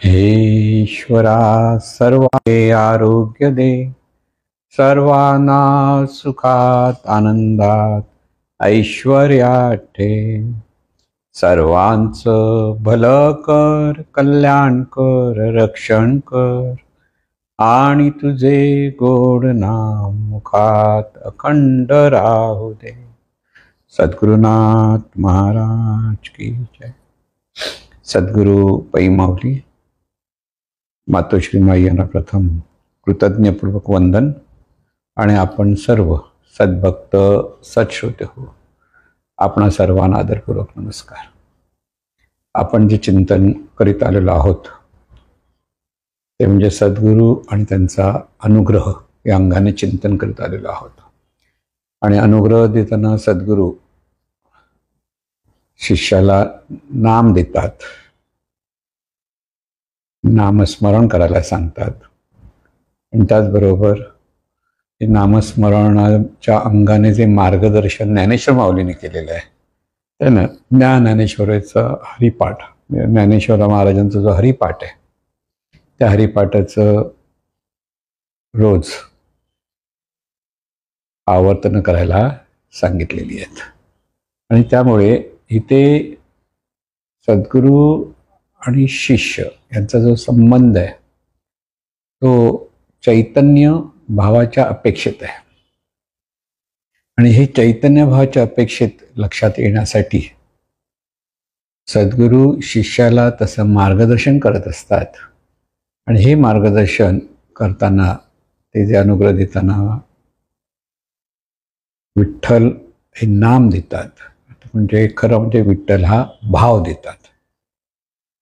हे ईश्वरा सर्वांचे आरोग्य दे, सर्वांना सुखात आनंदात ऐश्वर्यात ठेव. सर्वांचं भलं कर, कल्याण कर, रक्षण कर, आणि तुझे गोड नाम मुखात अखंड राहू दे. सद्गुरुनाथ महाराज की जय. सद्गुरु पै माऊली मातोश्री माई यांना प्रथम कृतज्ञपूर्वक वंदन. आणि आपण सर्व सद्भक्त सत्श्रोते हो, आपणा सर्वांना आदरपूर्वक नमस्कार. आपण जे चिंतन करीत आलेलो आहोत ते म्हणजे सद्गुरू आणि त्यांचा अनुग्रह या अंगाने चिंतन करीत आलेलो आहोत. आणि अनुग्रह देताना सद्गुरू शिष्याला नाम देतात, नामस्मरण करायला सांगतात. आणि त्याचबरोबर नामस्मरणाच्या अंगाने जे मार्गदर्शन ज्ञानेश्वर माऊलीने केलेलं आहे त्यानं ज्ञानेश्वराचा हरिपाठ, ज्ञानेश्वर महाराजांचा जो हरिपाठ आहे त्या हरिपाठाचं रोज आवर्तन करायला सांगितलेली आहेत. आणि त्यामुळे इथे सद्गुरू आणि शिष्य यांचा जो संबंध आहे तो चैतन्य भावाच्या अपेक्षित आहे. आणि हे चैतन्य भावाच्या अपेक्षित लक्षात येण्यासाठी सद्गुरू शिष्याला तसं मार्गदर्शन करत असतात. आणि हे मार्गदर्शन करताना ते जे अनुग्रह देताना विठ्ठल हे नाम देतात, म्हणजे खरं म्हणजे विठ्ठल हा भाव देतात.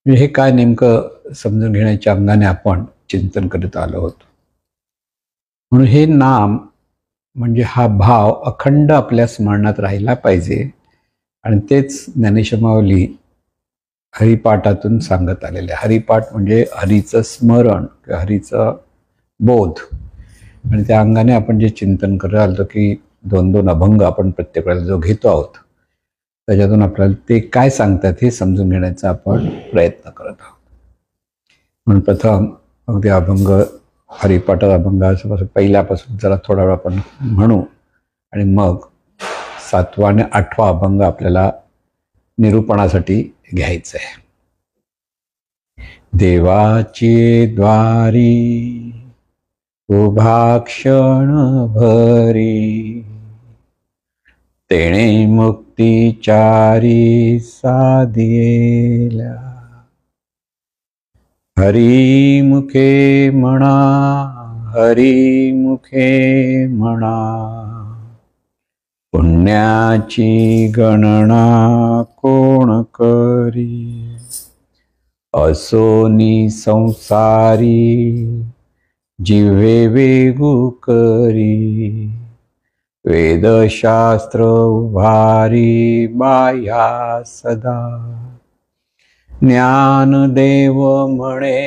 म्हणजे हे काय नेमकं समजून घेण्याच्या अंगाने आपण चिंतन करत आलो होतो. म्हणून हे नाम म्हणजे हा भाव अखंड आपल्या स्मरणात राहिला पाहिजे. आणि तेच ज्ञानेश्वर माऊली हरिपाठातून सांगत आलेले. हरिपाठ म्हणजे हरीचं स्मरण किंवा हरीचा बोध. आणि त्या अंगाने आपण जे चिंतन करत आलो की 2-2 अभंग आपण प्रत्येक वेळेला जो घेतो आहोत त्याच्यातून आपल्याला ते काय सांगतात हे समजून घेण्याचा आपण प्रयत्न करत आहोत. म्हणून प्रथम अगदी अभंग हरिपाठात अभंगापासून पहिल्यापासून जरा थोडा वेळ आपण म्हणू आणि मग 7वा आणि 8वा अभंग आपल्याला निरूपणासाठी घ्यायचं आहे. देवाची द्वारी उभा क्षण भरी, तेणे मुक्तिचारी साधियेल्या. हरी मुखे म्हणा, हरी मुखे म्हणा, पुण्याची गणना कोण करी. असोनी संसारी जिव्हे वेगू करी, वेदशास्त्र उभारी बाह्या सदा. ज्ञानदेव म्हणे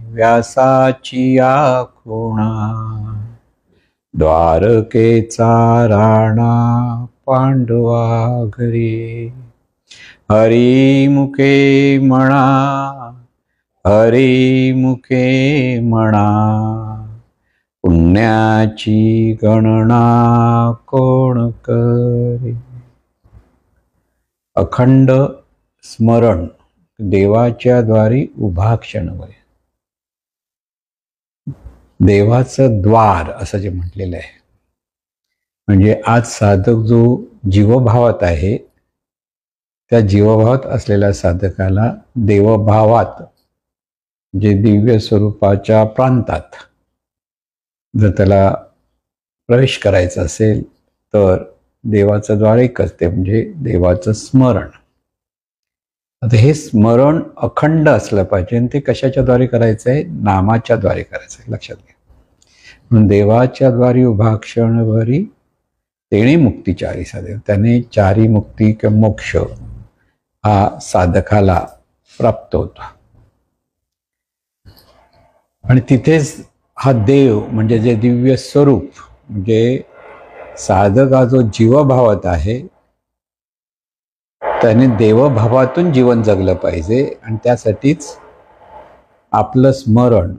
व्यासाची आखुणा, द्वारकेचा राणा पांडवा घरी. हरी मुखे म्हणा, हरी मुखे म्हणा, पुण्याची गणना कोण करी. अखंड स्मरण देवाच्या द्वारी उभा क्षणभर. देवाचं द्वार असं जे म्हटलेलं आहे म्हणजे आज साधक जो जीवभावात आहे त्या जीवभावात असलेल्या साधकाला देवभावात जे दिव्य स्वरूपाच्या प्रांतात जर त्याला प्रवेश करायचा असेल तर देवाचं द्वार एकच, ते म्हणजे देवाचं स्मरण. आता हे स्मरण अखंड असलं पाहिजे आणि ते कशाच्या द्वारे करायचं आहे? नामाच्या द्वारे करायचं आहे, लक्षात घ्या. म्हणून देवाच्या द्वारी उभा क्षणभरी तेणे मुक्तिचारी साधे. त्याने चारी मुक्ती किंवा मोक्ष हा साधकाला प्राप्त होतो. आणि तिथेच हा देव म्हणजे जे दिव्य स्वरूप म्हणजे साधक हा जो जीवभावात आहे त्याने देवभावातून जीवन जगलं पाहिजे. आणि त्यासाठीच आपलं स्मरण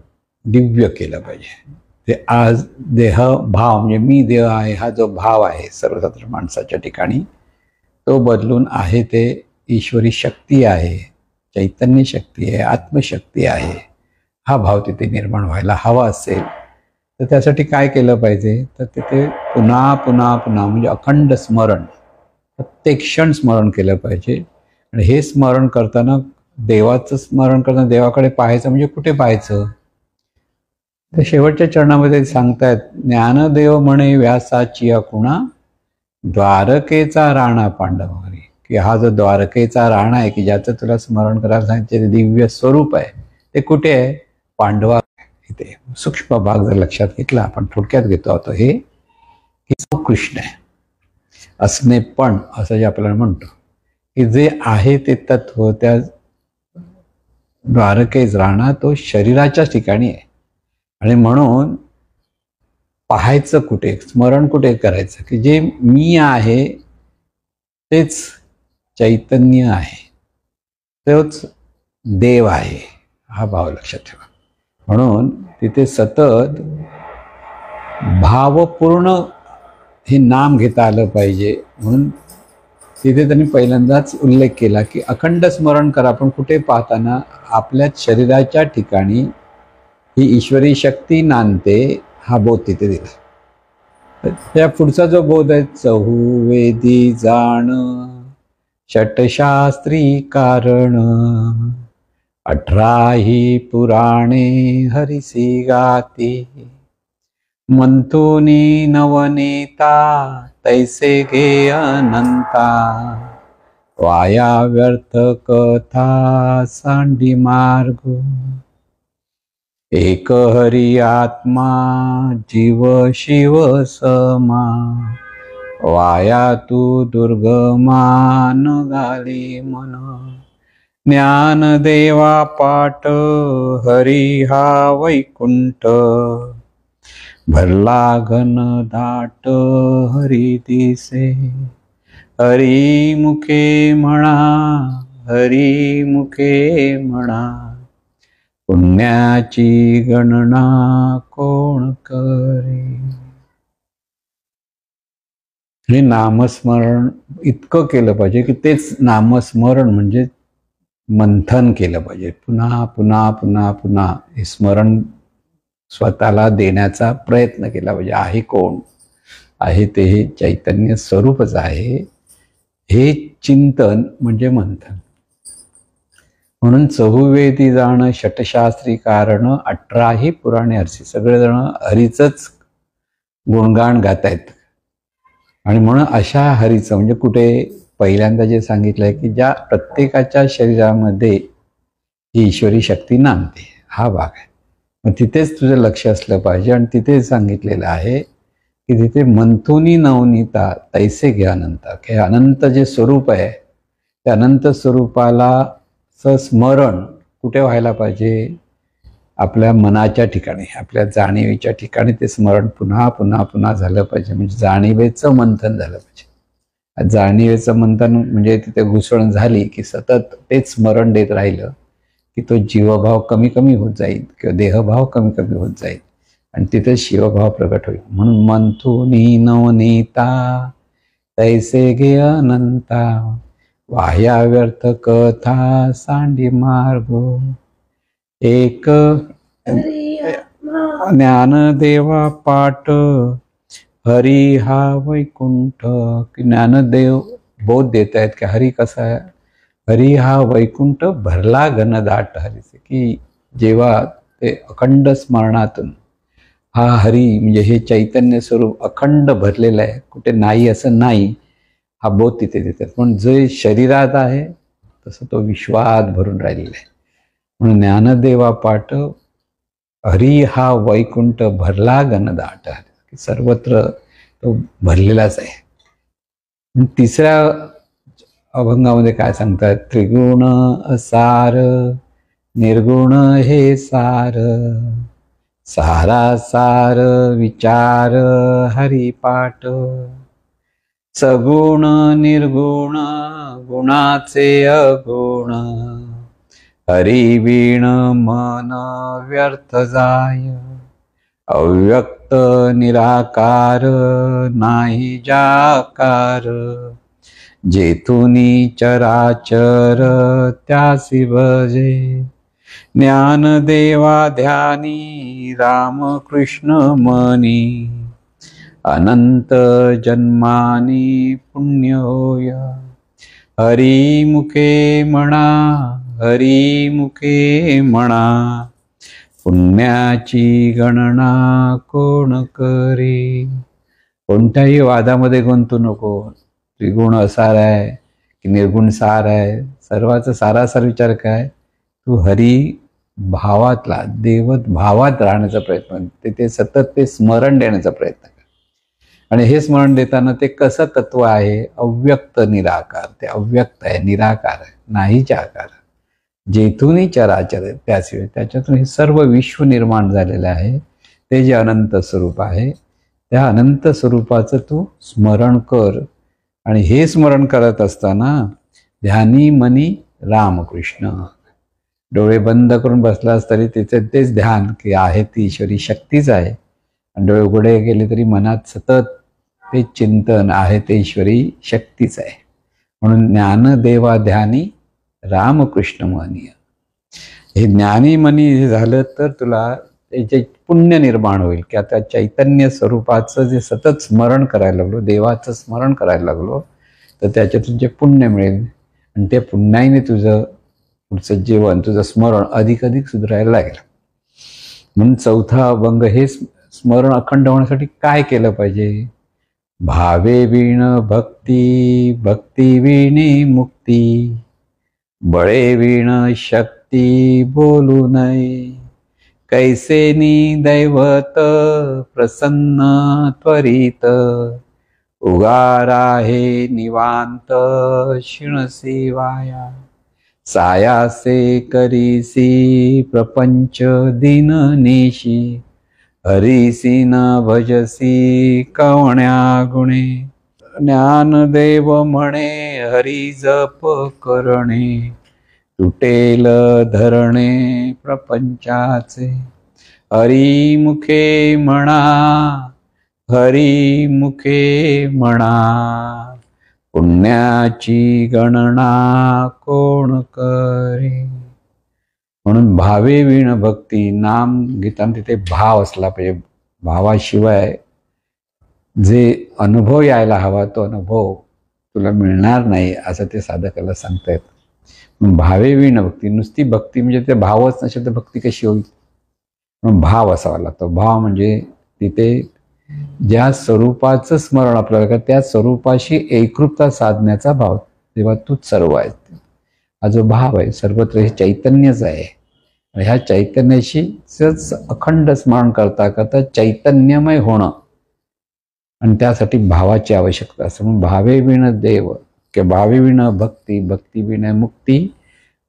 दिव्य केलं पाहिजे. ते आज देह भाव म्हणजे मी देह आहे हा जो भाव आहे सर्वसाधारण माणसाच्या ठिकाणी, तो बदलून आहे ते ईश्वरी शक्ती आहे, चैतन्य शक्ती आहे, आत्मशक्ती आहे, हा भाव तिथे निर्माण व्हायला हवा असेल तर त्यासाठी काय केलं पाहिजे, तर तिथे पुन्हा पुन्हा पुन्हा म्हणजे अखंड स्मरण, प्रत्येक क्षण स्मरण केलं पाहिजे. आणि हे स्मरण करताना देवाचं स्मरण करताना देवाकडे पाहायचं म्हणजे कुठे पाहायचं, तर शेवटच्या चरणामध्ये सांगतायत, ज्ञानदेव म्हणे व्यासाची अकुणा, द्वारकेचा राणा पांडव हरी. की हा जो द्वारकेचा राणा आहे की ज्याचं तुला स्मरण करायला सांगितले दिव्य स्वरूप आहे, ते कुठे आहे, पांडवा. इथे सूक्ष्म भाग जर लक्षात घेतला, आपण थोडक्यात घेतो आहोत, हे तो कृष्ण आहे. असणे पण असं जे आपल्याला म्हणतो की जे आहे ते तत्व, त्या द्वारकेच राणा तो शरीराच्याच ठिकाणी आहे. आणि म्हणून पाहायचं कुठे, स्मरण कुठे करायचं, की जे मी आहे तेच चैतन्य आहे, तोच देव आहे, हा भाव लक्षात ठेवा. म्हणून तिथे सतत भावपूर्ण हे नाम घेता आलं पाहिजे. म्हणून तिथे त्यांनी पहिल्यांदाच उल्लेख केला की अखंड स्मरण करा, पण कुठे पाहताना आपल्या शरीराच्या ठिकाणी ही ईश्वरी शक्ती नांदते, हा बोध तिथे दिला. त्या पुढचा जो बोध आहे, चहुवेदी जाण षटशास्त्री कारण, 18ही पुराणे हरिसी गाती, मंथुनी नवनीता तैसे घे अनंता, वाया व्यर्थ कथा सांडी मार्ग, एक हरी आत्मा जीव शिव समा, वाया तू दुर्गमान गाली मन, ज्ञान देवा पाठ हरी हा वैकुंठ, भरला घन दाट हरी दिसे, हरी मुखे म्हणा, हरी मुखे म्हणा, पुण्याची गणना कोण करे. हे नामस्मरण इतकं केलं पाहिजे की तेच नामस्मरण म्हणजे मंथन केलं पाहिजे. पुन्हा पुन्हा पुन्हा पुन्हा हे स्मरण स्वतःला देण्याचा प्रयत्न केला पाहिजे. आहे कोण, आहे ते हे चैतन्य स्वरूपच आहे, हे चिंतन म्हणजे मंथन. म्हणून चहुवेदी जाण षटशास्त्री कारण, 18ही पुराणे हरसी. सगळेजण हरीचंच गुणगान गातायत. आणि म्हणून अशा हरीचं म्हणजे कुठे पहिल्यांदा जे सांगितलंय की ज्या प्रत्येकाच्या शरीरामध्ये ही ईश्वरी शक्ती नांदते, हा भाग आहे. मग तिथेच तुझं लक्ष असलं पाहिजे. आणि तिथे सांगितलेलं आहे की तिथे मंथुनी नवनीता तैसे घे अनंता, की अनंत जे स्वरूप आहे त्या अनंत स्वरूपाला स्मरण कुठे व्हायला पाहिजे, आपल्या मनाच्या ठिकाणी, आपल्या जाणीवेच्या ठिकाणी ते स्मरण पुन्हा पुन्हा पुन्हा झालं पाहिजे. म्हणजे जाणीवेचं मंथन झालं पाहिजे. जाणीवेचं मंथन म्हणजे तिथे घुसळण झाली की सतत तेच स्मरण देत राहिलं की तो जीवभाव कमी कमी होत जाईल किंवा देहभाव कमी कमी होत जाईल आणि तिथे शिवभाव प्रगट होईल. म्हणून मंथुनी नवनीता तैसे घे अनंता, वाह्या व्यर्थ कथा सांडी मार्ग, एक ज्ञान देवा पाठ हरी हा वैकुंठ. की ज्ञानदेव बोध देत आहेत की हरी कसा आहे, हरी हा वैकुंठ भरला घनदाट हरीचे. की जेव्हा ते अखंड स्मरणातून हा हरी म्हणजे हे चैतन्य स्वरूप अखंड भरलेलं आहे, कुठे नाही असं नाही, हा बोध तिथे देतात. पण जे शरीरात आहे तसं तो विश्वात भरून राहिलेला आहे. म्हणून ज्ञानदेवा पाठ हरी हा वैकुंठ भरला घनदाट, सर्वत्र तो भरलेलाच आहे. तिसऱ्या अभंगामध्ये काय सांगतात, त्रिगुण असार निर्गुण हे सार, सारा सार विचार हरिपाठ, सगुण निर्गुण गुणाचे अगुण, हरी वीण मन व्यर्थ जाय, अव्यक्त निराकार नाही जाकार, जेथुनी चराचर त्यासी भजे, ज्ञान देवा ध्यानी राम कृष्ण मनी, अनंत जन्मानी पुण्य होय, हरी मुखे म्हणा, हरी मुखे म्हणा, पुण्याची गणना कोण करी. कोणत्याही वादामध्ये गुंतू नको. त्रिगुण असार आहे की निर्गुण सार आहे, सर्वाचा सारासार विचार काय, तू हरी भावातला देवत भावात राहण्याचा प्रयत्न, ते सतत ते स्मरण देण्याचा प्रयत्न कर. आणि हे स्मरण देताना ते कसं तत्व आहे, अव्यक्त निराकार, ते अव्यक्त आहे, निराकार आहे, नाहीच्या आकार, जेथूनही चराचर आहे त्याशिवाय, त्याच्यातून हे सर्व विश्व निर्माण झालेलं आहे. ते जे अनंत स्वरूप आहे त्या अनंत स्वरूपाचं तू स्मरण कर. आणि हे स्मरण करत असताना ध्यानी मनी रामकृष्ण, डोळे बंद करून बसलास तरी तिचे तेच ध्यान की आहे ती ईश्वरी शक्तीच आहे. आणि डोळे उघडे गेले तरी मनात सतत ते चिंतन आहे ते ईश्वरी शक्तीच आहे. म्हणून ज्ञान देवा ध्यानी रामकृष्ण मनी, हे ज्ञानी मनी झालं तर तुला त्याचे पुण्य निर्माण होईल की आता चैतन्य स्वरूपाचं जे सतत स्मरण करायला लागलो, देवाचं स्मरण करायला लागलो, तर त्याच्यातून जे पुण्य मिळेल आणि त्या पुण्याने तुझं पुढचं जीवन, तुझं स्मरण अधिक अधिक सुधारायला लागेल. म्हणून चौथा अभंग, हे स्मरण अखंड होण्यासाठी काय केलं पाहिजे, भावे वीण भक्ती, भक्ती वीणे मुक्ती, बळे वीण शक्ती बोलू नये, कैसेनी दैवत प्रसन्न त्वरित, उगार आहे निवांत शिणसी वाया, सायासे करीसी प्रपंच दिन नेशी, हरीसी न भजसी कवण्या गुणे, ज्ञान देव म्हणे हरी जप करणे, तुटेल धरणे प्रपंचाचे, हरी मुखे म्हणा, हरी मुखे म्हणा, पुण्याची गणना कोण करे. म्हणून भावे वीण भक्ती, नाम घेताना तिथे भाव असला पाहिजे. भावाशिवाय जे अनुभव यायला हवा तो अनुभव तुला मिळणार नाही असं ते साधकाला सांगतायत. भावे वीण भक्ती, नुसती भक्ती म्हणजे ते भावच नसेल तर भक्ती कशी होईल. म्हणून भाव असावा लागतो. भाव म्हणजे तिथे ज्या स्वरूपाचं स्मरण आपल्याला त्या स्वरूपाशी एकरूपता साधण्याचा भाव, तेव्हा तूच सर्व आहे. हा जो भाव आहे सर्वत्र हे चैतन्यच आहे. ह्या चैतन्याशीच अखंड स्मरण करता करता चैतन्यमय होणं, आणि त्यासाठी भावाची आवश्यकता असते. म्हणून भावे विण देव किंवा भावे विण भक्ती, भक्ती विण मुक्ती,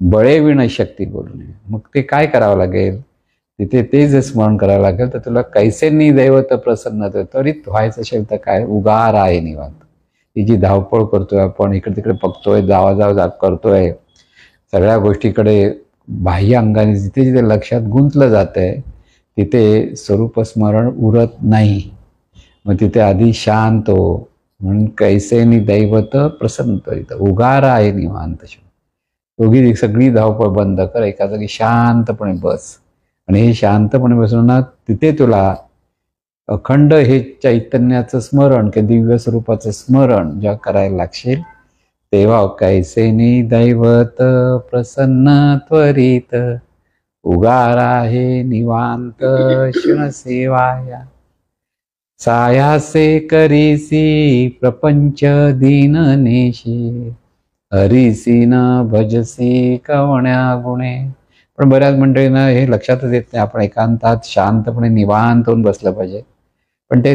बळे विण शक्ती बोलू नये. मग ते काय करावं लागेल, तिथे ते जे स्मरण करावं लागेल तर तुला कैसेनी दैवत प्रसन्न, त्वरित व्हायचं असेल तर काय, उगार आहे निवांत. ही जी धावपळ करतोय आपण, इकडे तिकडे बघतोय, जाग करतोय, सगळ्या गोष्टीकडे बाह्य अंगाने जिथे जिथे लक्षात गुंतलं जातंय तिथे स्वरूप स्मरण उरत नाही. मग तिथे आधी शांत हो. म्हणून कैसेनी दैवत प्रसन्न, उगार आहे निवांत. दोघी सगळी धावपळ बंद कर, एका जागी शांतपणे बस. आणि हे शांतपणे बसून ना तिथे तुला अखंड हे चैतन्याचं स्मरण किंवा दिव्य स्वरूपाचं स्मरण जेव्हा करायला लागशील तेव्हा कैसेनी दैवत प्रसन्न त्वरित, उगार आहे निवांत क्षण सेवाया, सायासे करीसी प्रपंच दीन नेशी, हरीसी न भजसी कवण्या गुणे. पण बऱ्याच मंडळींना हे लक्षातच येत नाही. आपण एकांतात शांतपणे निवांत होऊन बसलं पाहिजे, पण ते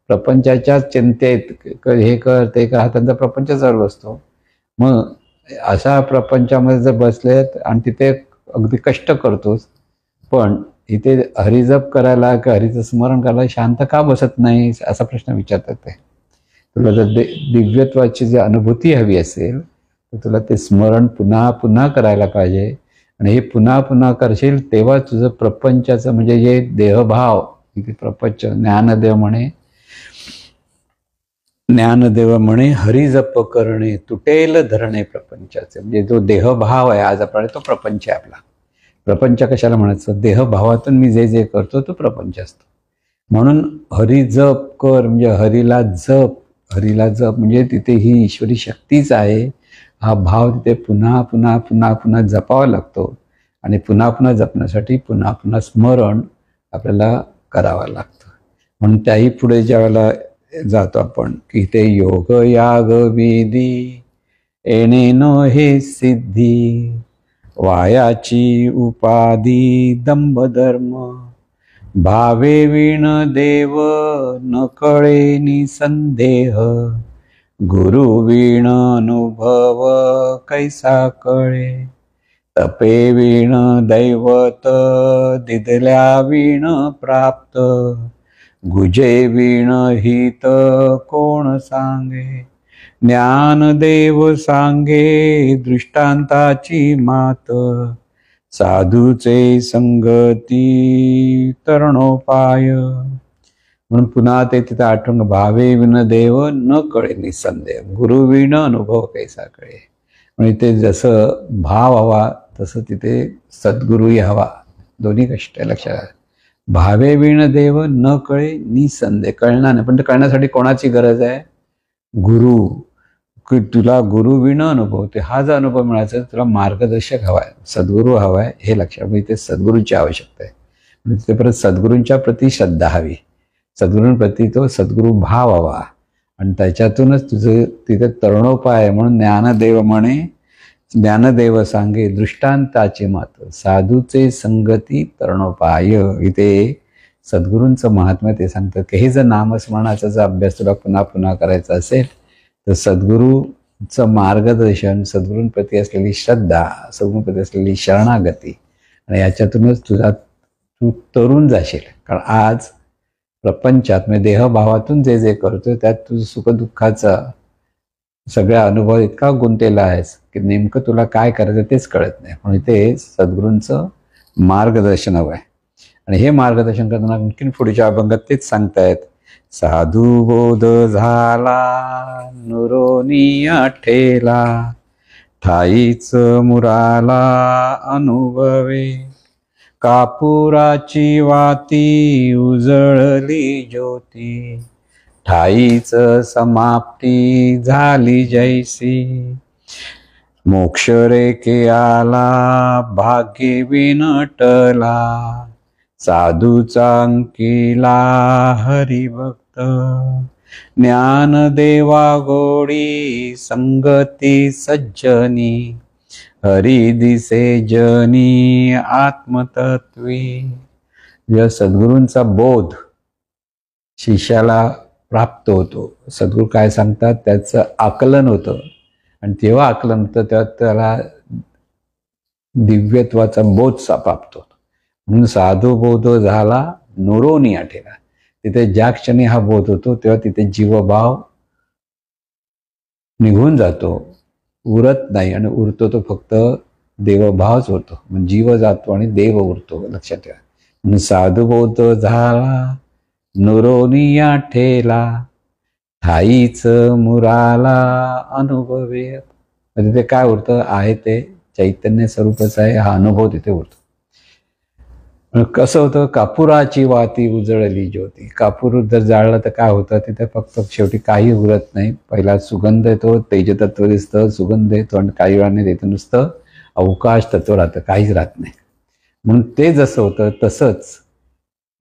प्रपंचाच्या चिंतेत हे कर ते कर, हा त्यांचा प्रपंच चालू असतो. मग अशा प्रपंचामध्ये जर बसलेत आणि तिथे अगदी कष्ट करतोस, पण इथे हरिजप करायला किंवा हरीचं स्मरण करायला शांत का बसत नाही असा प्रश्न विचारतात ते. तुला जर दिव्यत्वाची जी अनुभूती हवी असेल तर तुला ते स्मरण पुन्हा पुन्हा करायला पाहिजे. आणि हे पुन्हा पुन्हा करशील तेव्हा तुझं प्रपंचाचं म्हणजे जे देहभाव, प्रपंच ज्ञानदेव म्हणे हरिजप करणे तुटेल धरणे प्रपंचाचे. म्हणजे जो देहभाव आहे आज आपण तो प्रपंच आहे आपला. प्रपंच कशाला म्हणायचं? देहभावातून मी जे जे करतो तो प्रपंच असतो. म्हणून हरिजप कर म्हणजे हरीला जप. हरीला जप म्हणजे तिथे ही ईश्वरी शक्तीच आहे. हा भाव तिथे पुन्हा पुन्हा पुन्हा पुन्हा जपावा लागतो. आणि पुन्हा पुन्हा जपण्यासाठी पुन्हा पुन्हा स्मरण आपल्याला करावं लागतं. म्हणून त्याही पुढे ज्या वेळेला जातो आपण की ते योग याग विधी येणे न हे सिद्धी वायाची उपाधी दंभ धर्म भावे विण देव न कळे निसंदेह गुरु विण अनुभव कैसा कळे तपे विण दैवत दिदल्या विण प्राप्त गुजे विण हित कोण सांगे ज्ञानदेव सांगे दृष्टांताची मात साधूचे संगती तरणोपाय. म्हणून पुन्हा ते तिथे आठवण भावे विण देव न कळे निसंदेह गुरु विण अनुभव कैसा कळे. म्हणजे ते जसं भाव हवा तसं तिथे सद्गुरूही हवा. दोन्ही कष्ट लक्षात. भावे विण देव न कळे निसंदेह कळणार नाही. पण ते कळण्यासाठी कोणाची गरज आहे? गुरु. की तुला गुरु विण अनुभव ते हा जो अनुभव मिळायचा तुला मार्गदर्शक हवाय, सद्गुरू हवाय हे लक्षात. म्हणजे ते सद्गुरूंची आवश्यकता आहे. म्हणजे तिथे परत सद्गुरूंच्या प्रती श्रद्धा हवी, सद्गुरूंप्रती तो सद्गुरू भाव हवा. आणि त्याच्यातूनच तुझं तिथे तरणोपाय आहे. म्हणून ज्ञानदेव म्हणे ज्ञानदेव सांगे दृष्टांताचे मत साधूचे संगती तरणोपाय. इथे सद्गुरूंचं महात्म्य ते सांगतात की हे जर नामस्मरणाचा जर अभ्यास तुला पुन्हा पुन्हा करायचा असेल तर सद्गुरूचं मार्गदर्शन, सद्गुरूंप्रती असलेली श्रद्धा, सद्गुरूंप्रती असलेली शरणागती आणि याच्यातूनच तू तरुण जाशील. कारण आज प्रपंचात म्हणजे देहभावातून जे जे करतोय त्यात तुझं सुखदुःखाचा सगळा अनुभव इतका गुंतलेला आहेस की नेमकं तुला काय करायचं तेच कळत नाही. म्हणून ते सद्गुरूंचं मार्गदर्शन हवं आहे. आणि हे मार्गदर्शन करताना आणखीन पुढच्या अभंगात तेच सांगतायत. साधू बोध झाला नुरोनी आठेला ठाईच मुराला अनुभवे कापुराची वाती उजळली ज्योती ठाईच समाप्ती झाली जैसी मोक्ष रेखे आला भाग्य विनटला साधूचा अंकिला हरिभक्त ज्ञानदेवा गोडी संगती सज्जनी हरी दिसे जनी आत्मतत्वी. जेव्हा सद्गुरूंचा बोध शिष्याला प्राप्त होतो, सद्गुरू काय सांगतात त्याचं आकलन होतं आणि तेव्हा आकलन होतं तेव्हा त्याला दिव्यत्वाचा बोध प्राप्त होतो. म्हणून साधू बोध झाला नुरोनी आठेला. तिथे ज्या क्षणी हा बोध होतो तेव्हा तिथे जीवभाव निघून जातो, उरत नाही. आणि उरतो तो फक्त देवभावच होतो. म्हणजे जीव जातो आणि देव उरतो. लक्षात ठेवा. म्हणून साधू बोध झाला नुरोनी आठेला ठाईच मुराला अनुभवे. म्हणजे ते काय उरतं आहे ते चैतन्य स्वरूपच आहे. हा अनुभव तिथे उरतो. कसं होतं? कापुराची वाती उजळली ज्योती. कापूर जर जाळलं तर काय होतं? तिथे फक्त शेवटी काही उरत नाही. पहिला सुगंध येतो, तेजतत्व दिसतं, सुगंध येतो आणि काही वेळाने तिथं नुसतं अवकाश तत्व राहतं, काहीच राहत नाही. म्हणून ते जसं होतं तसंच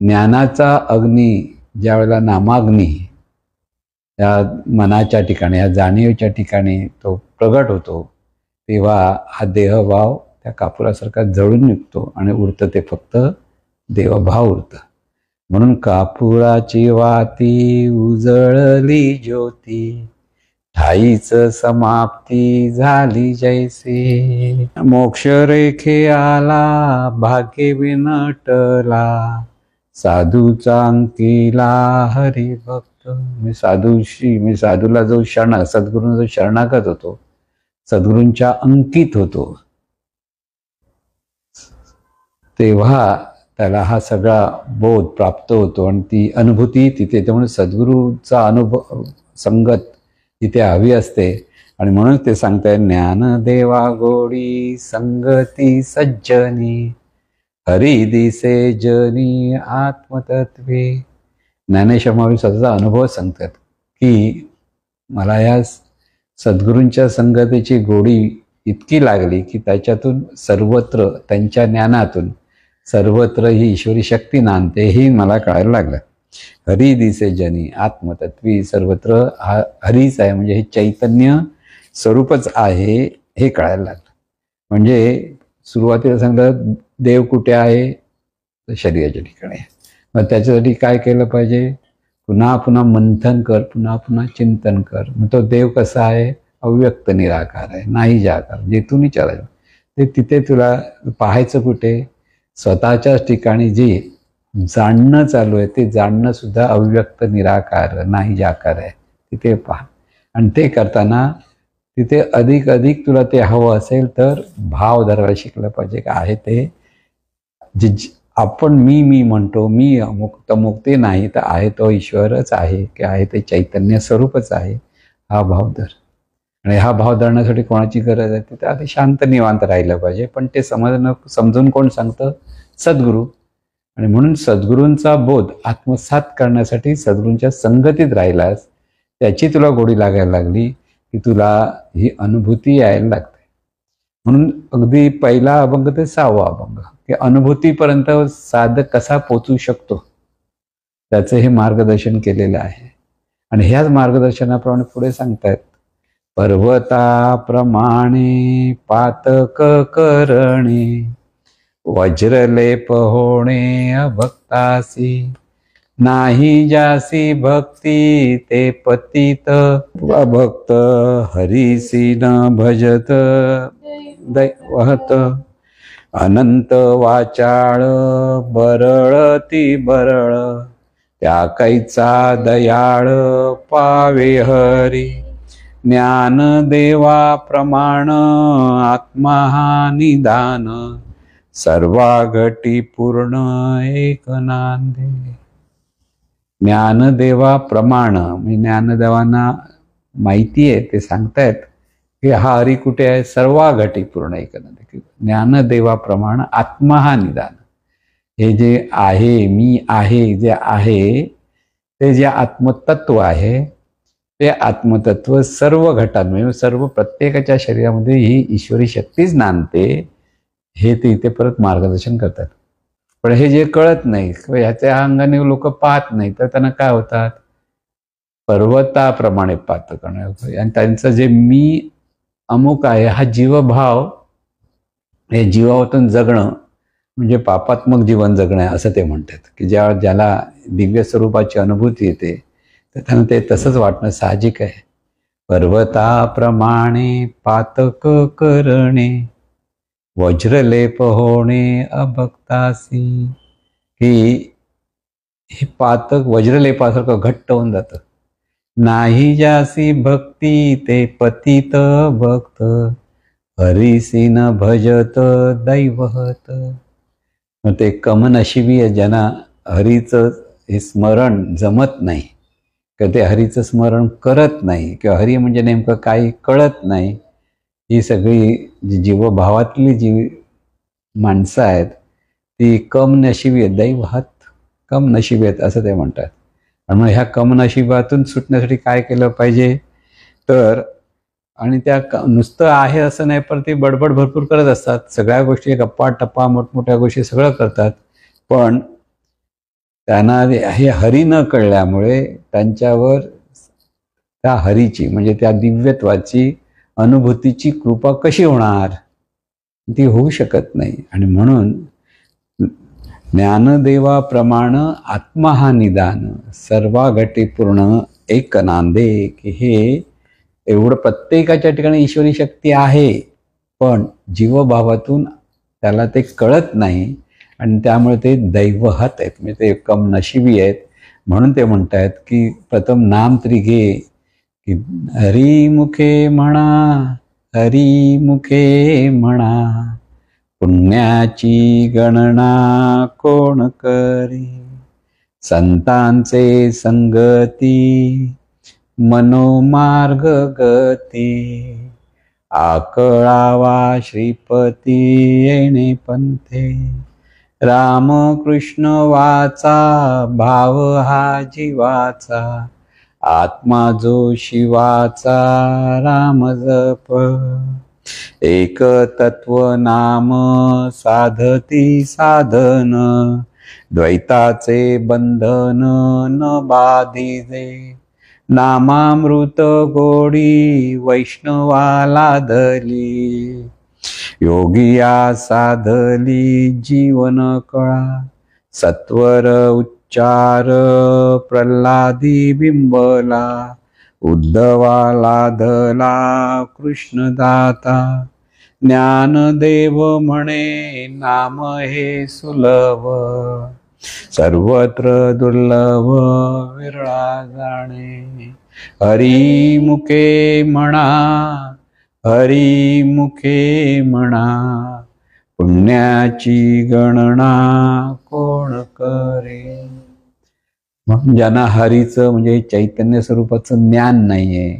ज्ञानाचा अग्नी ज्या वेळेला नामाग्नी या मनाच्या ठिकाणी, या जाणीवेच्या ठिकाणी तो प्रगट होतो तेव्हा हा देहभाव त्या कापुरासारखा जळून निघतो आणि उरतं ते फक्त देवभाव उरतं. म्हणून कापुराची वाती उजळली ज्योती ठाईच समाप्ती झाली जैसे मोक्ष रेखे आला भाग्य विनटला साधूचा अंकिला हरिभक्त. मी साधूला जो सद्गुरूंना जो शरणागत होतो, सद्गुरूंच्या अंकित होतो, तेव्हा त्याला हा सगळा बोध प्राप्त होतो आणि ती अनुभूती तिथे, त्यामुळे सद्गुरूचा अनुभव संगत तिथे हवी असते. आणि म्हणून ते सांगताय, ज्ञान देवा गोडी संगती सज्जनी, हरी दिसे जनी आत्मतत्वे. ज्ञानेश्वर माऊली स्वतःचा अनुभव सांगतात की मला या सद्गुरूंच्या संगतीची गोडी इतकी लागली की त्याच्यातून सर्वत्र, त्यांच्या ज्ञानातून सर्वत्र ही ईश्वरी शक्ती नांदते हे मला कळायला लागलं. हरी दिसे जनी आत्मतत्वी, सर्वत्र हा हरीच आहे, म्हणजे हे चैतन्य स्वरूपच आहे हे कळायला लागलं. म्हणजे सुरुवातीला सांगतात देव कुठे आहे, तर शरीराच्या ठिकाणी आहे. मग त्याच्यासाठी काय केलं पाहिजे, पुन्हा पुन्हा मंथन कर, पुन्हा पुन्हा चिंतन कर. मग तो देव कसा आहे, अव्यक्त निराकार आहे, नाही जाकार. जेथून विचारायचं ते तिथे तुला पाहायचं कुठे, स्वतःच्याच ठिकाणी जे जाणणं चालू आहे ते जाणणं सुद्धा अव्यक्त निराकार नाही जाकार आहे, तिथे पहा. आणि ते करताना तिथे अधिक अधिक तुला ते हवं असेल तर भाव धरायला शिकलं पाहिजे. का आहे ते जे आपण मी म्हणतो, मी अमुक तमुक, ते नाही, तर आहे तो ईश्वरच आहे, की आहे ते चैतन्य स्वरूपच आहे, हा भाव धर. आणि हा भाव धरण्यासाठी कोणाची गरज आहे, तिथे आधी शांत निवांत राहिलं पाहिजे. पण ते समजून कोण सांगतं, सद्गुरू. आणि म्हणून सद्गुरूंचा बोध आत्मसात करण्यासाठी सद्गुरूंच्या संगतीत राहिलास, त्याची तुला गोडी लागायला लागली की तुला ही अनुभूती यायला लागते. म्हणून अगदी पहिला अभंग ते 6वा अभंग, की अनुभूतीपर्यंत साधक कसा पोचू शकतो त्याचं हे मार्गदर्शन केलेलं आहे. आणि ह्याच मार्गदर्शनाप्रमाणे पुढे सांगतायत, पर्वताप्रमाणे पातक करणे, वज्रलेप होणे अभक्तासी, नाही जासी भक्ती ते पतित अभक्त, हरीसी न भजत दैवहत, अनंत वाचाळ बरळ ती बरळ, त्या कैचा दयाळ पावे हरी, ज्ञान देवा प्रमाण आत्मा हा निदान, सर्वा घटी पूर्ण एक नांदे. ज्ञानदेवा प्रमाण म्हणजे ज्ञानदेवांना माहिती आहे, ते सांगतायत की हा हरी कुठे आहे, सर्वा घटी पूर्ण एक नांदे. ज्ञानदेवा प्रमाण आत्मा हा निदान, हे जे आहे, मी आहे, जे आहे ते जे आत्मतत्व आहे, ते आत्मतत्व सर्व घटांमध्ये, सर्व प्रत्येकाच्या शरीरामध्ये ही ईश्वरी शक्तीच नांदते, हे ते इथे परत मार्गदर्शन करतात. पण हे जे कळत नाही, ह्याच्या अंगाने लोक पाहत नाही, तर त्यांना काय होतात, पर्वताप्रमाणे पात करणं. आणि त्यांचं जे मी अमुक आहे हा जीवभाव, हे जीवावतून जगणं म्हणजे पापात्मक जीवन जगणं असं ते म्हणतात. की ज्याला दिव्य स्वरूपाची अनुभूती येते तर त्यांना ते तसंच वाटणं साहजिक आहे. पर्वताप्रमाणे पातक करणे, वज्रलेप होणे अभक्तासी, की हे पातक वज्रलेपासारखं घट्ट होऊन जातं. नाही जासी भक्ती ते पतित भक्त, हरीसी न भजत दैवहत. मग ते कमनशिबी आहे, ज्यांना हरीचं हे स्मरण जमत नाही, किंवा ते हरीचं स्मरण करत नाही, किंवा हरी म्हणजे नेमकं काही कळत नाही, ही सगळी जी जीवभावातली जी माणसं आहेत ती कम नशिबी आहेत, दैवहत कम नशिबी आहेत असं ते म्हणतात. आणि मग ह्या कम नशिबातून सुटण्यासाठी काय केलं पाहिजे तर, आणि त्या नुसतं आहे असं नाही, पण ते बडबड भरपूर करत असतात, सगळ्या गोष्टी गप्पा टप्पा मोठमोठ्या गोष्टी सगळं करतात, पण त्यांना हे हरी न कळल्यामुळे त्यांच्यावर त्या हरीची म्हणजे त्या दिव्यत्वाची अनुभूतीची कृपा कशी होणार, ती होऊ शकत नाही. आणि म्हणून ज्ञानदेवा प्रमाण आत्मा हा निदान, सर्वा घटी पूर्ण एक नांदे, की हे एवढं प्रत्येकाच्या ठिकाणी ईश्वरी शक्ती आहे, पण जीवभावातून त्याला ते कळत नाही, आणि त्यामुळे ते दैवहत आहेत, म्हणजे ते कम नशिबी आहेत. म्हणून ते म्हणतायत की प्रथम नाम तरी घे, की हरी मुखे म्हणा, हरी मुखे म्हणा, पुण्याची गणना कोण करी, संतांचे संगती मनोमार्ग गती, आकळावा श्रीपती येणे पंथे, रामकृष्ण वाचा भाव हा जीवाचा, आत्मा जो शिवाचा राम जप, एक तत्व नाम साधती साधन, द्वैताचे बंधन न बाधिजे, नामामृत गोडी वैष्णवाला धली, योगिया साधली जीवन कळा, सत्वर उच्चार प्रल्हादी बिंबला, उद्धवाला धला कृष्णदाता, ज्ञानदेव म्हणे नाम हे सुलभ, सर्वत्र दुर्लभ विरळा जाणे, हरी मुखे म्हणा, हरी मुखे म्हणा, पुण्याची गणना कोण करे. म्हणून ज्यांना हरीचं म्हणजे चैतन्य स्वरूपाचं ज्ञान नाहीये,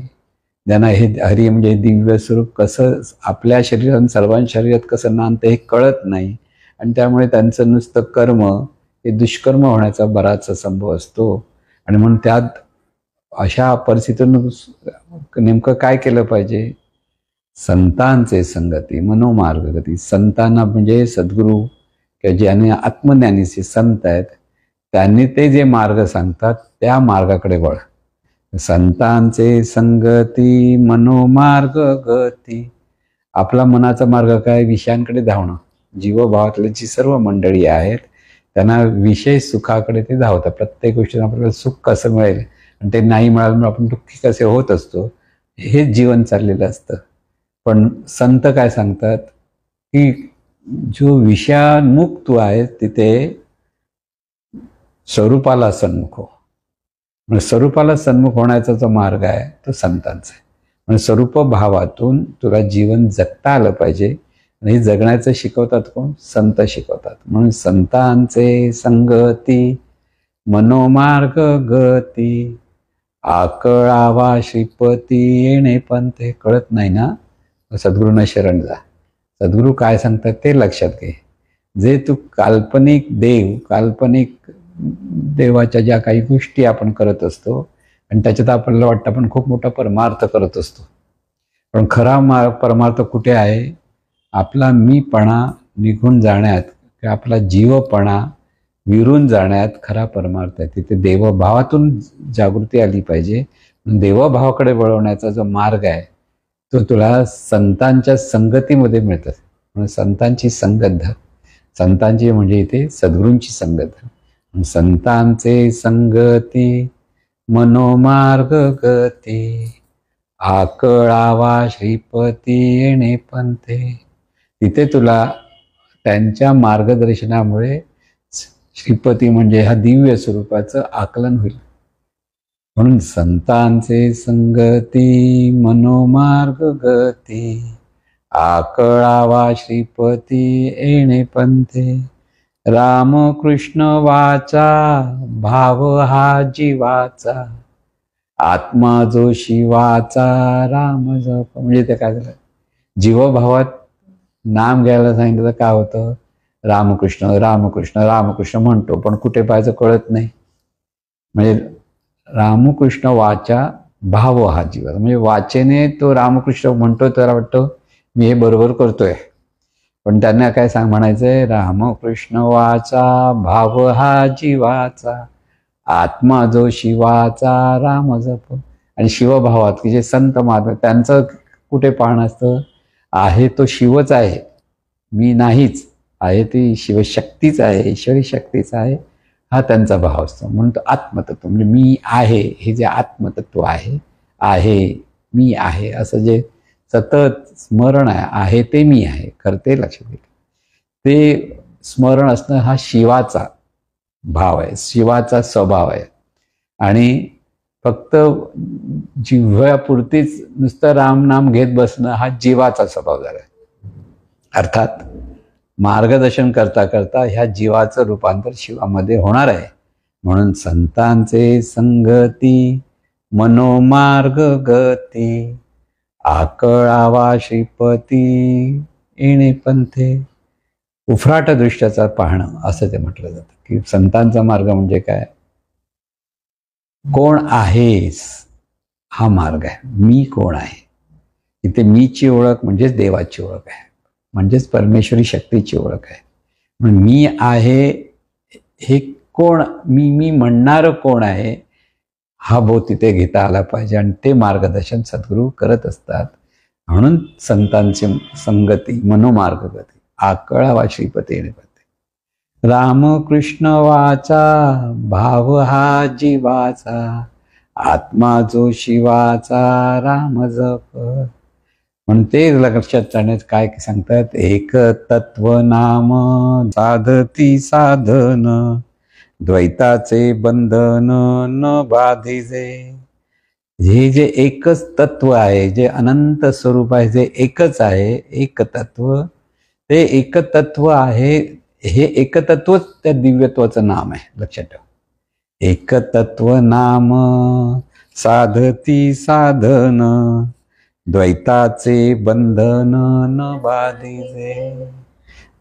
ज्यांना हे हरी म्हणजे दिव्य स्वरूप कसं आपल्या शरीरात सर्वांच्या शरीरात कसं नांदतं हे कळत नाही, आणि त्यामुळे त्यांचं नुसतं कर्म हे दुष्कर्म होण्याचा बराच संभव असतो. आणि म्हणून त्यात अशा परिस्थितीतून नेमकं काय केलं पाहिजे, संतांचे संगती मनोमार्ग गती, संतांना म्हणजे सद्गुरू किंवा ज्यांनी आत्मज्ञानीचे संत आहेत त्यांनी ते जे मार्ग सांगतात त्या मार्गाकडे वळ, संतांचे संगती मनोमार्ग गती. आपला मनाचा मार्ग काय, विषयांकडे धावणं, जीवभावातली जी सर्व मंडळी आहेत त्यांना विषय सुखाकडे ते धावतात, प्रत्येक गोष्टीत आपल्याला सुख कसं मिळेल आणि ते नाही मिळाल्यामुळे आपण दुःखी कसे होत असतो, हेच जीवन चाललेलं असतं. पण संत काय सांगतात की जो विषयान्मुख तू आहे तिथे स्वरूपाला सन्मुख हो. म्हणजे स्वरूपाला सन्मुख होण्याचा जो मार्ग आहे तो संतांचा आहे. म्हणजे स्वरूप भावातून तुला जीवन जगता आलं पाहिजे, आणि हे जगण्याचं शिकवतात कोण, संत शिकवतात. म्हणून संतांचे संगती मनोमार्ग गती, आकळावा श्रीपती येणे पंथे. कळत नाही ना, सद्गुरूंना शरण जा. सद्गुरू काय सांगतात ते लक्षात घे. जे तू काल्पनिक देव, काल्पनिक देवाच्या ज्या काही गोष्टी आपण करत असतो आणि त्याच्यात आपल्याला वाटतं आपण खूप मोठा परमार्थ करत असतो, पण खरा परमार्थ कुठे आहे, आपला मीपणा निघून जाण्यात किंवा आपला जीवपणा विरून जाण्यात खरा परमार्थ आहे. तिथे देवभावातून जागृती आली पाहिजे. देवभावाकडे वळवण्याचा जो मार्ग आहे तो तुला संतांच्या संगतीमध्ये मिळतात. म्हणून संतांची संगत धर. संतांची म्हणजे इथे सद्गुरूंची संगत धर. संतांचे संगती मनोमार्ग गती, आकळावा श्रीपती येणे पंथे. तिथे तुला त्यांच्या मार्गदर्शनामुळे श्रीपती म्हणजे ह्या दिव्य स्वरूपाचं आकलन होईल. म्हणून संतांचे संगती मनोमार्ग गती, आकळावा श्रीपती येणे पंथे. रामकृष्ण वाचा भाव हा जीवाचा, आत्मा जो शिवाचा राम जप. म्हणजे ते काय झालं, जीवभावात नाम घ्यायला सांगितलं तर काय होतं, रामकृष्ण रामकृष्ण रामकृष्ण म्हणतो पण कुठे पाहायचं कळत नाही. म्हणजे रामकृष्ण वाचा भाव हा जीवाचा, म्हणजे वाचेने तो रामकृष्ण म्हणतो त्याला वाटतं मी हे बरोबर करतोय, पण त्यांना काय म्हणायचंय, रामकृष्ण वाचा भाव हा जीवाचा, आत्मा जो शिवाचा राम जप. आणि शिवभावात की जे संत मार्ग त्यांचं कुठे पाहणं असतं, आहे तो शिवच आहे, मी नाहीच, आहे ती शिवशक्तीच आहे, ईश्वरी शक्तीच आहे, हा त्यांचा भाव असतो. म्हणून तो आत्मतत्व म्हणजे मी आहे, हे जे आत्मतत्व आहे मी आहे असं जे सतत स्मरण आहे ते मी आहे, खरं ते लक्षात घे. ते स्मरण असणं हा शिवाचा भाव आहे, शिवाचा स्वभाव आहे. आणि फक्त जिव्हापुरतीच नुसतं राम नाम घेत बसणं हा जीवाचा स्वभाव झाला. अर्थात मार्गदर्शन करता करता ह्या जीवाचं रूपांतर शिवामध्ये होणार आहे. म्हणून संतांचे संगती मनोमार्ग गती, आकळावा श्रीपती येणे पंथे. उफराट दृष्ट्याचा पाहणं असं ते म्हटलं जातं की संतांचा मार्ग म्हणजे काय, कोण आहेस हा मार्ग आहे. मी कोण आहे, इथे मीची ओळख म्हणजेच देवाची ओळख आहे, म्हणजेच परमेश्वरी शक्तीची ओळख आहे. म्हणून मी आहे हे कोण, मी म्हणणारं कोण आहे हा बोध तिथे घेता आला पाहिजे. आणि ते मार्गदर्शन सद्गुरू करत असतात. म्हणून संतांची संगती मनोमार्ग गती, आकळावा श्रीपती येणे पंथे. रामकृष्ण वाचा भाव हा जीवाचा, आत्मा जो शिवाचा राम जप. म्हणून ते लक्षात ठेवण्यात काय सांगतात, एक तत्व नाम साधती साधन, द्वैताचे बंधन न बाधिजे. हे जे एकच तत्व आहे, जे अनंत स्वरूप आहे, जे एकच आहे, एक तत्व, ते एकतत्व आहे. हे एकतत्वच त्या दिव्यत्वाचं नाम आहे. लक्षात ठेवा, एकतत्व नाम साधती साधन, द्वैताचे बंधन न बाधिजे.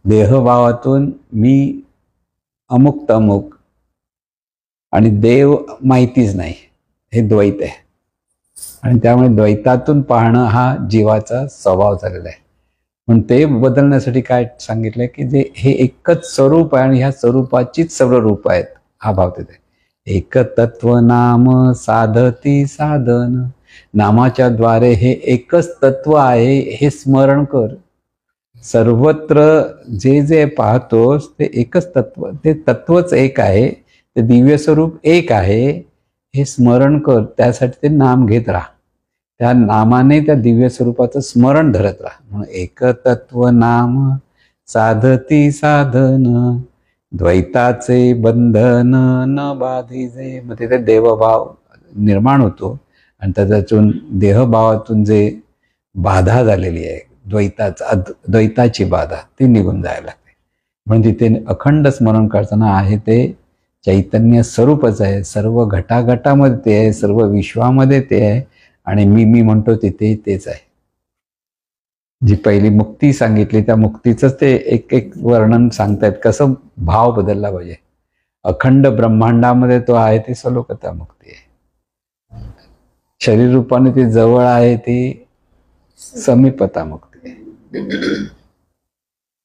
देहभावातून मी अमुक तमुक आणि देव माहितीच नाही, हे द्वैत आहे. आणि त्यामुळे द्वैतातून पाहणं हा जीवाचा स्वभाव झालेला आहे. पण ते बदलण्यासाठी काय सांगितलंय की जे हे एकच स्वरूप आहे आणि ह्या स्वरूपाचीच सर्व रूप आहेत, हा भाव तिथे. एकतत्व नाम साधती साधन, नामाच्या द्वारे हे एकच तत्व आहे हे स्मरण कर. सर्वत्र जे जे पाहतोस ते एकच तत्व, ते तत्वच एक आहे, ते दिव्य स्वरूप एक आहे हे स्मरण कर. त्यासाठी ते नाम घेत राहा, त्या नामाने त्या दिव्य स्वरूपाचं स्मरण धरत राहा. म्हणून एकतत्व नाम साधती साधन, द्वैताचे बंधन न बाधिजे. मग तिथे देवभाव निर्माण होतो आणि त्याच्यातून देहभावातून जे बाधा झालेली आहे, द्वैताची बाधा, ती निघून जायला लागते. म्हणजे तिथे अखंड स्मरण करताना आहे ते चैतन्य स्वरूपच आहे. सर्व घटाघटामध्ये ते आहे, सर्व विश्वामध्ये ते आहे. आणि मी म्हणतो तिथे तेच आहे. जी पहिली मुक्ती सांगितली त्या मुक्तीचंच ते एक एक वर्णन सांगतायत, कसं भाव बदलला पाहिजे. अखंड ब्रह्मांडामध्ये तो आहे ती सलोकता मुक्ती आहे. शरीर रूपाने ती जवळ आहे ती समीपता मुक्ती आहे.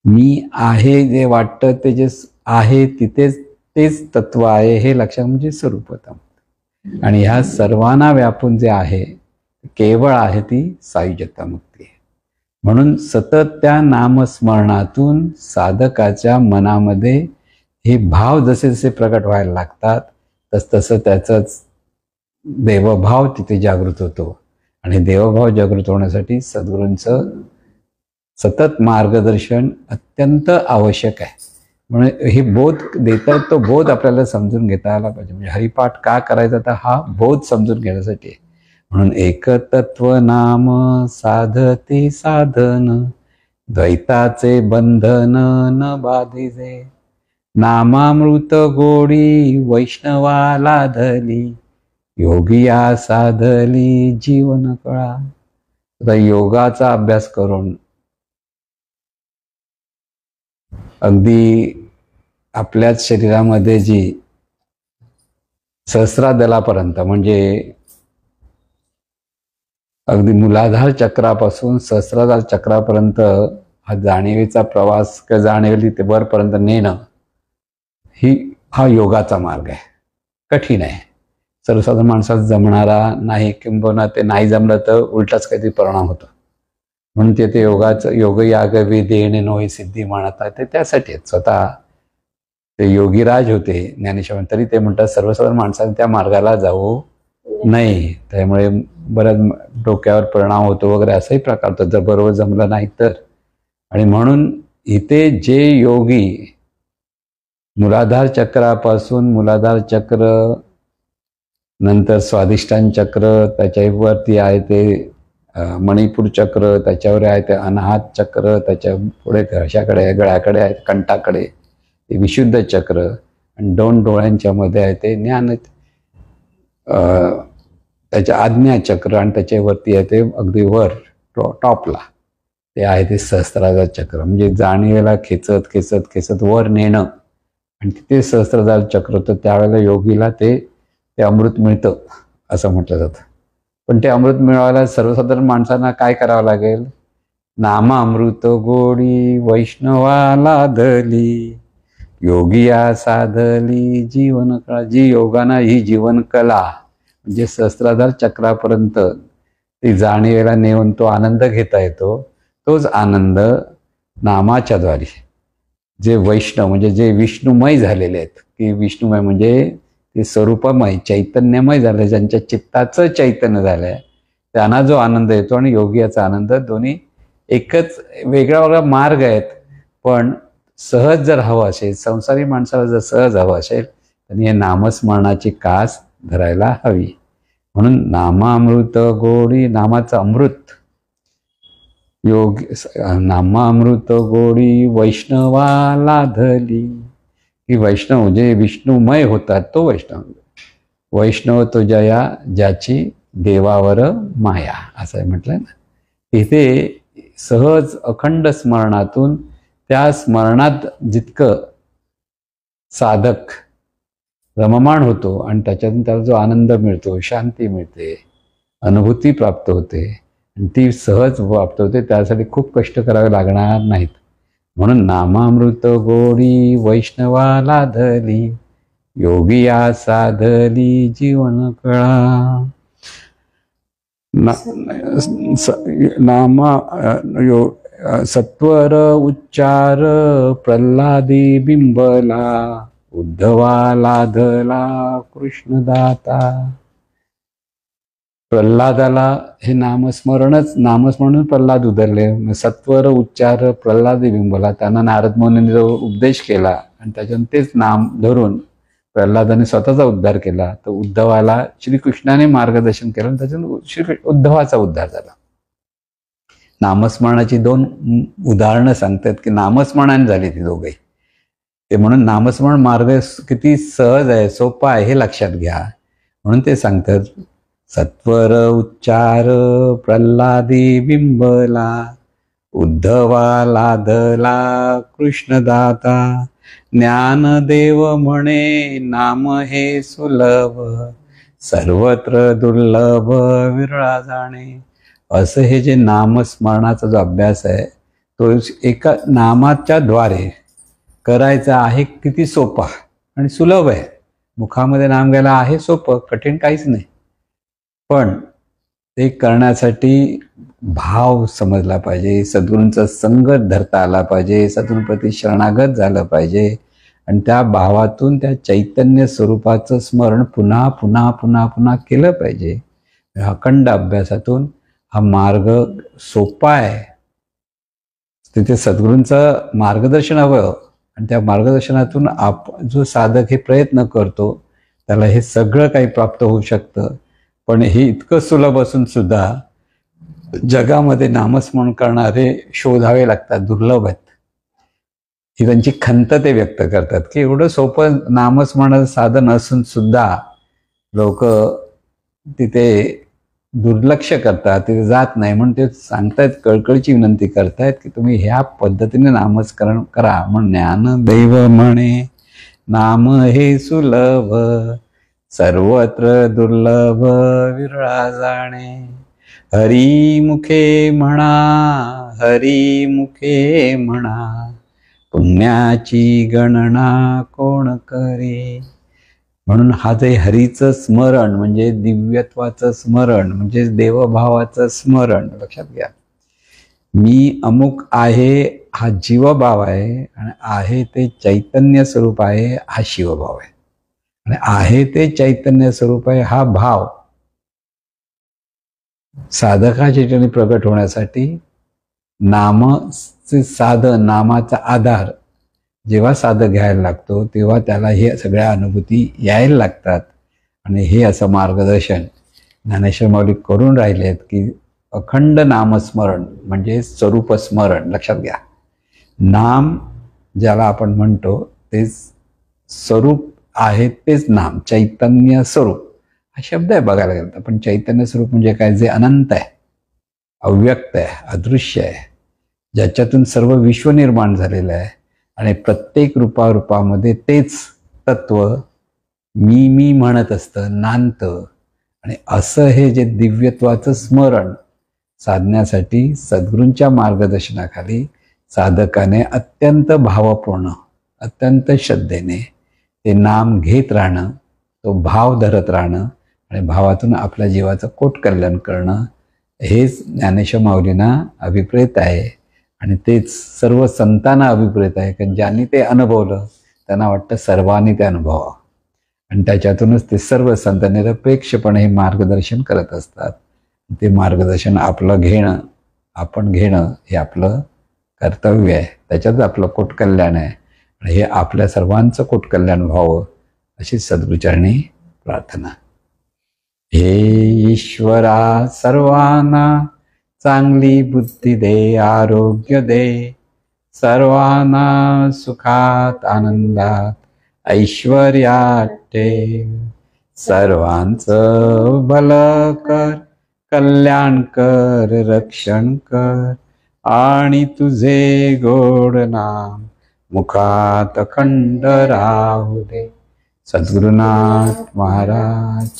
मी आहे जे वाटतं ते जे आहे तिथेच तेच तत्व आहे हे लक्षात, म्हणजे स्वरूपता मुक्ती. आणि ह्या सर्वांना व्यापून जे आहे केवळ आहे ती सायुज्यता मुक्ती आहे. म्हणून सतत त्या नामस्मरणातून साधकाच्या मनामध्ये हे भाव जसे जसे प्रकट व्हायला लागतात तसं त्याचाच देवभाव तिथे जागृत होतो. आणि देवभाव जागृत होण्यासाठी सद्गुरूंचं सतत मार्गदर्शन अत्यंत आवश्यक आहे. म्हणून हे बोध देतात, तो बोध आपल्याला समजून घेता आला पाहिजे. म्हणजे हरिपाठ का करायचा, तर हा बोध समजून घेण्यासाठी आहे. म्हणून एकतत्व नाम साधती साधन, द्वैताचे बंधन न बाधिजे. नामामृत गोडी वैष्णवाला धली, योगिया साधली जीवन कळा. आता योगाचा अभ्यास करून अगदी आपल्याच शरीरामध्ये जी सहस्रादलापर्यंत, म्हणजे अगदी मूलाधार चक्रापासून सहस्राधार चक्रापर्यंत हा जाणीवेचा प्रवास किंवा जाणीवेली ते वरपर्यंत नेणं हा योगाचा मार्ग आहे. कठीण आहे, सर्वसाधारण माणसात जमणारा नाही, किंबहुना ते नाही जमलं तर उलटाच काहीतरी परिणाम होतो. म्हणून ते योगाचं योगयाग विधेने नोही सिद्धी म्हणत आहे ते त्यासाठी आहेत. स्वतः ते योगीराज होते ज्ञानेश्वर, तरी ते म्हणतात सर्वसाधारण माणसाने त्या मार्गाला जाऊ नाही, त्यामुळे बऱ्याच डोक्यावर परिणाम होतो वगैरे असाही प्रकार होतो जर बरोबर जमलं नाही तर. आणि म्हणून इथे जे योगी मूलाधार चक्रापासून मूलाधार चक्र, नंतर स्वाधिष्ठान चक्र, त्याच्यावरती आहे ते मणिपूर चक्र, त्याच्यावर आहे ते अनाहत चक्र, त्याच्या पुढे घशाकडे आहे, गळ्याकडे आहे, कंठाकडे ते विशुद्ध चक्र, आणि 2 डोळ्यांच्या मध्ये आहे ते ज्ञान त्याच्या आज्ञा चक्र, आणि त्याच्यावरती आहे ते अगदी वर टॉपला ते आहे ते सहस्त्रार चक्र. म्हणजे जाणीवेला खेचत खेचत खेचत वर नेणं, आणि तिथे सहस्त्रधार चक्र होतं. त्यावेळेला योगीला ते अमृत मिळतं असं म्हटलं जातं. पण ते अमृत मिळवायला सर्वसाधारण माणसांना काय करावं लागेल? नामामृत गोडी वैष्णवाला दली, योगिया साधली जीवन कला. जी योगाना ही जीवन कला म्हणजे सहस्त्राधार चक्रापर्यंत ती जाणीवेला नेऊन तो आनंद घेता येतो. तोच आनंद नामाच्या द्वारे जे वैष्णव म्हणजे जे विष्णुमय झालेले आहेत, की विष्णुमय म्हणजे ते स्वरूपमय चैतन्यमय झालं, ज्यांच्या चित्ताचं चैतन्य झालंय, त्यांना जो आनंद येतो आणि योगियाचा आनंद, दोन्ही एकच. वेगळा वेगळा मार्ग आहेत, पण सहज जर हवं असेल, संसारी माणसाला जर सहज हवं असेल, तर हे नामस्मरणाची कास धरायला हवी. म्हणून नामामृत गोडी, नामाचं अमृत योग, नामामृत गोडी वैष्णवाला धली, की वैष्णव जे विष्णुमय होतात तो वैष्णव. वैष्णव तो जया ज्याची देवावर माया, असं म्हटलंय ना. इथे सहज अखंड स्मरणातून, त्या स्मरणात जितकं साधक रममाण होतो आणि त्याच्यातून त्याला जो आनंद मिळतो, शांती मिळते, अनुभूती प्राप्त होते, आणि ती सहज प्राप्त होते. त्यासाठी खूप कष्ट करावे लागणार नाहीत. म्हणून नामामृत गोडी वैष्णवाला धली, योगिया साधली जीवन कळा. नामा सत्वर उच्चार प्रल्हादी बिंबला, उद्धवाला धला कृष्णदाता. प्रल्हादाला हे नामस्मरण प्रल्हाद उधरले. सत्वर उच्चार प्रल्हादी बिंबला, त्यांना नारद मुनींनी जो उपदेश केला आणि त्याच्यातून तेच नाम धरून प्रल्हादाने स्वतःचा उद्धार केला. तर उद्धवाला श्रीकृष्णाने मार्गदर्शन केलं आणि त्याच्यातून उद्धवाचा उद्धार झाला. नामस्मरणाची 2 उदाहरणं सांगतात की नामस्मरणाने झाली ती दोघे. ते म्हणून नामस्मरण मार्ग किती सहज आहे, सोपा आहे हे लक्षात घ्या. म्हणून ते सांगतात, सत्वर उच्चार प्रल्हादी बिंबला, उद्धवाला धला कृष्णदाता. ज्ञानदेव म्हणे नाम हे सुलभ, सर्वत्र दुर्लभ विरळा जाणे. असं हे जे नामस्मरणाचा जो अभ्यास आहे तो एका नामाच्या द्वारे करायचा आहे. किती सोपा आणि सुलभ आहे. मुखामध्ये नाम घ्यायला आहे सोपं, कठीण काहीच नाही. पण ते करण्यासाठी भाव समजला पाहिजे, सद्गुरूंचा संग धरता आला पाहिजे, सद्गुरूंप्रती शरणागत झालं पाहिजे, आणि त्या भावातून त्या चैतन्य स्वरूपाचं स्मरण पुन्हा पुन्हा पुन्हा पुन्हा केलं पाहिजे. अखंड अभ्यासातून हा मार्ग सोपा आहे. तिथे सद्गुरूंचं मार्गदर्शन हवं, आणि त्या मार्गदर्शनातून जो साधक हे प्रयत्न करतो त्याला हे सगळं काही प्राप्त होऊ शकतं. पण हे इतकं सुलभ असून सुद्धा जगामध्ये नामस्मरण करणारे शोधावे लागतात, दुर्लभ आहेत. ही त्यांची खंत ते व्यक्त करतात की एवढं सोपं नामस्मरणाचं साधन असून सुद्धा लोक तिथे दुर्लक्ष करतात, तिथे जात नाही. म्हणून ते सांगतायत, कळकळीची विनंती करतायत की तुम्ही ह्या पद्धतीने नामस्मरण करा. म्हणून ज्ञानदेव म्हणे नाम हे सुलभ, सर्वत्र दुर्लभ विरळा जाणे. हरिमुखे म्हणा, हरिमुखे म्हणा, पुण्याची गणना कोण करे. म्हणून हा जे हरीचं स्मरण म्हणजे दिव्यत्वाचं स्मरण म्हणजे देवभावाचं स्मरण, लक्षात घ्या. मी अमुक आहे हा जीवभाव आहे, आणि आहे ते चैतन्य स्वरूप आहे हा शिवभाव आहे. आणि आहे ते चैतन्य स्वरूप आहे हा भाव साधकाच्या ठिकाणी प्रगट होण्यासाठी नामाचे साधन, नामाचा आधार जेव्हा साधक घ्यायला लागतो तेव्हा त्याला हे सगळ्या अनुभूती यायला लागतात. आणि हे असं मार्गदर्शन ज्ञानेश्वर माऊली करून राहिले आहेत की अखंड नामस्मरण म्हणजे स्वरूप स्मरण. लक्षात घ्या, नाम ज्याला आपण म्हणतो ते स्वरूप आहे, तेच नाम. चैतन्य स्वरूप हा शब्द आहे बघायला गेलं तर, पण चैतन्य स्वरूप म्हणजे काय? जे अनंत आहे, अव्यक्त आहे, अदृश्य आहे, ज्याच्यातून सर्व विश्व निर्माण झालेलं आहे आणि प्रत्येक रूपामध्ये तेच तत्व मी म्हणत असतं, नांदतं. आणि असं हे जे दिव्यत्वाचं स्मरण साधण्यासाठी सद्गुरूंच्या मार्गदर्शनाखाली साधकाने अत्यंत भावपूर्ण, अत्यंत श्रद्धेने ते नाम घेत राहणं, तो भाव धरत राहणं आणि भावातून आपल्या जीवाचं कोट कल्याण करणं, हेच ज्ञानेश्वर माऊलींना अभिप्रेत आहे. आणि तेच सर्व संतांना अभिप्रेत आहे, कारण ज्यांनी ते अनुभवलं त्यांना वाटतं सर्वांनी ते अनुभवावं. आणि त्याच्यातूनच ते सर्व संत निरपेक्षपणे हे मार्गदर्शन करत असतात. ते मार्गदर्शन आपण घेणं हे आपलं कर्तव्य आहे. त्याच्यात आपलं कोटकल्याण आहे आणि हे आपल्या सर्वांचं कोटकल्याण व्हावं अशी सद्गुरूचरणी प्रार्थना. हे ईश्वरा, सर्वांना चांगली बुद्धी दे, आरोग्य दे, सर्वांना सुखात आनंदात ऐश्वर्यात ठेव, सर्वांचं भलं कर, कल्याण कर, रक्षण कर, आणि तुझे गोड नाम मुखात अखंड राहू दे. सद्गुरुनाथ महाराज.